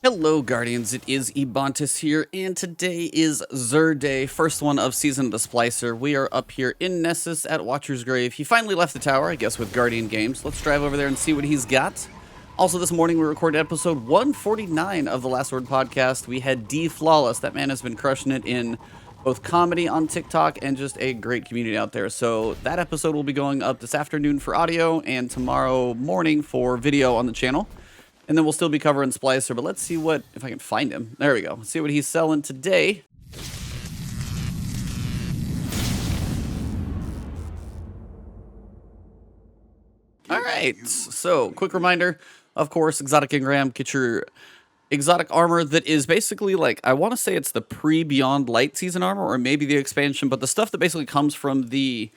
Hello, Guardians. It is Ebontis here, and today is Zur Day, first one of Season of the Splicer. We are up here in Nessus at Watcher's Grave. He finally left the tower, I guess, with Guardian Games. Let's drive over there and see what he's got. Also, this morning we recorded episode 149 of the Last Word podcast. We had D Flawless. That man has been crushing it in both comedy on TikTok and just a great community out there. So that episode will be going up this afternoon for audio and tomorrow morning for video on the channel. And then we'll still be covering Splicer, but let's see if I can find him. There we go. Let's see what he's selling today. All right. So, quick reminder, of course, Exotic Engram, get your exotic armor that is basically like, I want to say it's the pre-Beyond Light season armor, or maybe the expansion, but the stuff that basically comes from the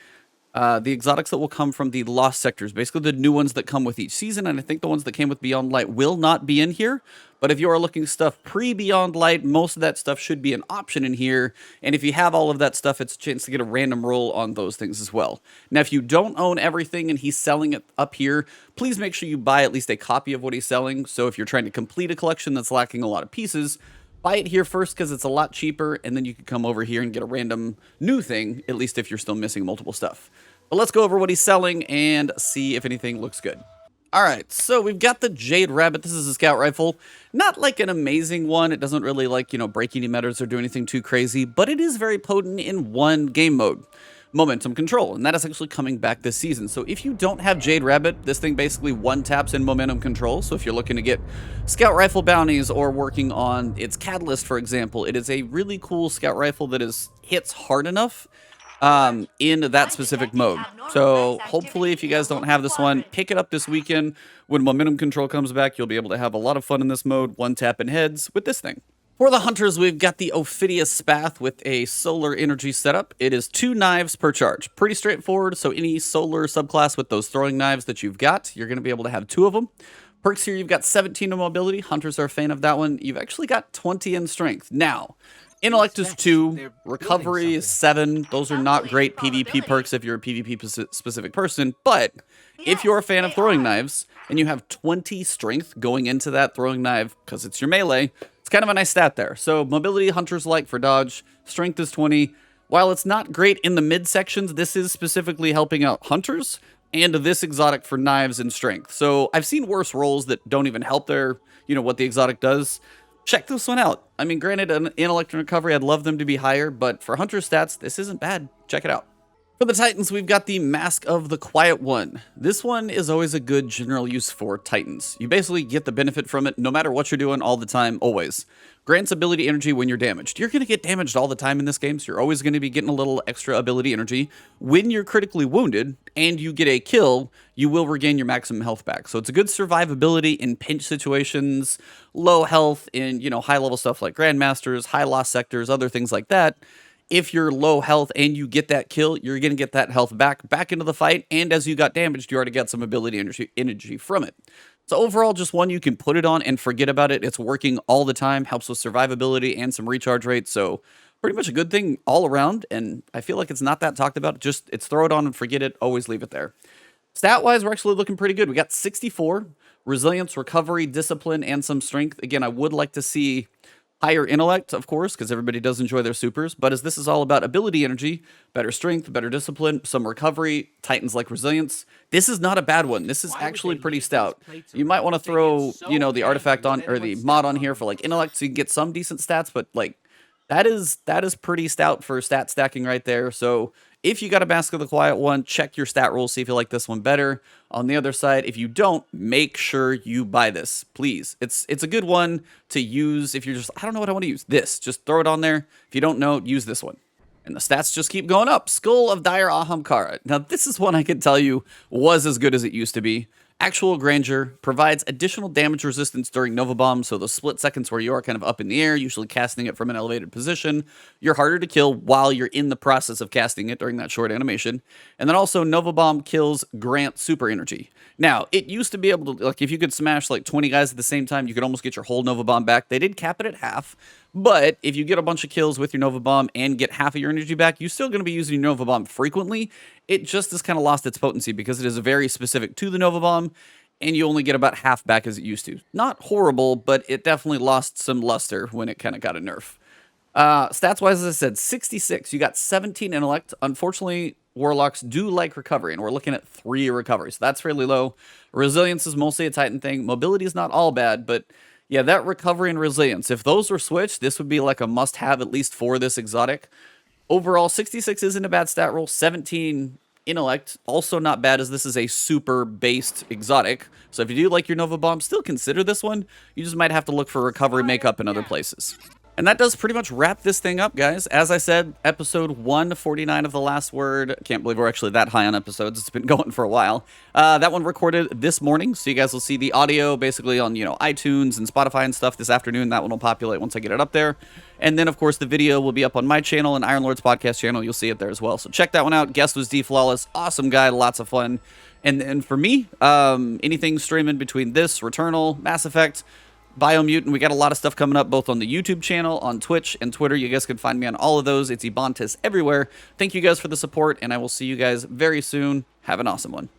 exotics that will come from the Lost Sectors, basically the new ones that come with each season, and I think the ones that came with Beyond Light will not be in here, but if you are looking stuff pre-Beyond Light, most of that stuff should be an option in here, and if you have all of that stuff, it's a chance to get a random roll on those things as well. Now, if you don't own everything and he's selling it up here, please make sure you buy at least a copy of what he's selling, so if you're trying to complete a collection that's lacking a lot of pieces, buy it here first because it's a lot cheaper, and then you can come over here and get a random new thing, at least if you're still missing multiple stuff. But let's go over what he's selling and see if anything looks good. All right, so we've got the Jade Rabbit. This is a scout rifle. Not like an amazing one. It doesn't really break any meters or do anything too crazy, but it is very potent in one game mode, momentum control, and that is actually coming back this season. So if you don't have Jade Rabbit, this thing basically one-taps in momentum control. So if you're looking to get scout rifle bounties or working on its catalyst, for example, it is a really cool scout rifle that hits hard enough in that specific mode. So hopefully if you guys don't have this one, pick it up this weekend. When momentum control comes back, you'll be able to have a lot of fun in this mode, one-tapping heads with this thing. For the hunters, we've got the Ophidia Spath with a solar energy setup. It is 2 knives per charge. Pretty straightforward, so any solar subclass with those throwing knives that you've got, you're going to be able to have 2 of them. Perks here, you've got 17 in mobility. Hunters are a fan of that one. You've actually got 20 in strength. Now, Intellect is 2, Recovery is 7. Those are not great PvP perks if you're a PvP-specific person, but if you're a fan of throwing knives and you have 20 strength going into that throwing knife because it's your melee, it's kind of a nice stat there. So mobility, hunters like for dodge, strength is 20. While it's not great in the midsections, this is specifically helping out hunters and this exotic for knives and strength. So I've seen worse rolls that don't even help their, what the exotic does. Check this one out. I mean, granted, an intellect and recovery, I'd love them to be higher, but for hunter stats, this isn't bad. Check it out. For the Titans, we've got the Mask of the Quiet One. This one is always a good general use for Titans. You basically get the benefit from it no matter what you're doing all the time, always. Grants ability energy when you're damaged. You're going to get damaged all the time in this game, so you're always going to be getting a little extra ability energy. When you're critically wounded and you get a kill, you will regain your maximum health back. So it's a good survivability in pinch situations, low health in, high-level stuff like Grandmasters, high loss sectors, other things like that. If you're low health and you get that kill, you're going to get that health back into the fight, and as you got damaged, you already got some ability energy from it. So overall, just one you can put it on and forget about it. It's working all the time, helps with survivability and some recharge rate, so pretty much a good thing all around, and I feel like it's not that talked about. It's throw it on and forget it, always leave it there. Stat-wise, we're actually looking pretty good. We got 64, resilience, recovery, discipline, and some strength. Again, I would like to see higher intellect, of course, because everybody does enjoy their supers, but as this is all about ability energy, better strength, better discipline, some recovery, Titans like resilience, this is not a bad one. This is actually pretty stout. You might want to throw, the artifact on, or the mod on here for like intellect so you can get some decent stats, but like that is pretty stout for stat stacking right there. So if you got a Mask of the Quiet One, check your stat rules, see if you like this one better. On the other side, if you don't, make sure you buy this, please. It's a good one to use if you're just, I don't know what I want to use. This, just throw it on there. If you don't know, use this one. And the stats just keep going up. Skull of Dire Ahamkara. Now, this is one I can tell you was as good as it used to be. Actual Grandeur provides additional damage resistance during Nova Bomb, so those split seconds where you are kind of up in the air, usually casting it from an elevated position, you're harder to kill while you're in the process of casting it during that short animation. And then also Nova Bomb kills grant super energy. Now, it used to be able to, like, if you could smash like 20 guys at the same time, you could almost get your whole Nova Bomb back. They did cap it at half, but if you get a bunch of kills with your Nova Bomb and get half of your energy back, you're still going to be using your Nova Bomb frequently. It just has kind of lost its potency because it is very specific to the Nova Bomb, and you only get about half back as it used to. Not horrible, but it definitely lost some luster when it kind of got a nerf. Stats-wise, as I said, 66. You got 17 intellect. Unfortunately, Warlocks do like recovery, and we're looking at 3 recovery, so that's fairly low. Resilience is mostly a Titan thing. Mobility is not all bad, but yeah, that recovery and resilience, if those were switched, this would be like a must-have, at least for this exotic. Overall, 66 isn't a bad stat roll. 17 intellect, also not bad, as this is a super-based exotic. So if you do like your Nova Bomb, still consider this one. You just might have to look for recovery makeup in other places. And that does pretty much wrap this thing up, guys. As I said, episode 149 of The Last Word. Can't believe we're actually that high on episodes. It's been going for a while. That one recorded this morning, so you guys will see the audio basically on, iTunes and Spotify and stuff this afternoon. That one will populate once I get it up there. And then, of course, the video will be up on my channel and Iron Lord's podcast channel. You'll see it there as well. So check that one out. Guest was D Flawless. Awesome guy. Lots of fun. And for me, anything streaming between this, Returnal, Mass Effect, Biomutant, we got a lot of stuff coming up both on the YouTube channel, on Twitch, and Twitter. You guys can find me on all of those. It's Ebontis everywhere. Thank you guys for the support, and I will see you guys very soon. Have an awesome one.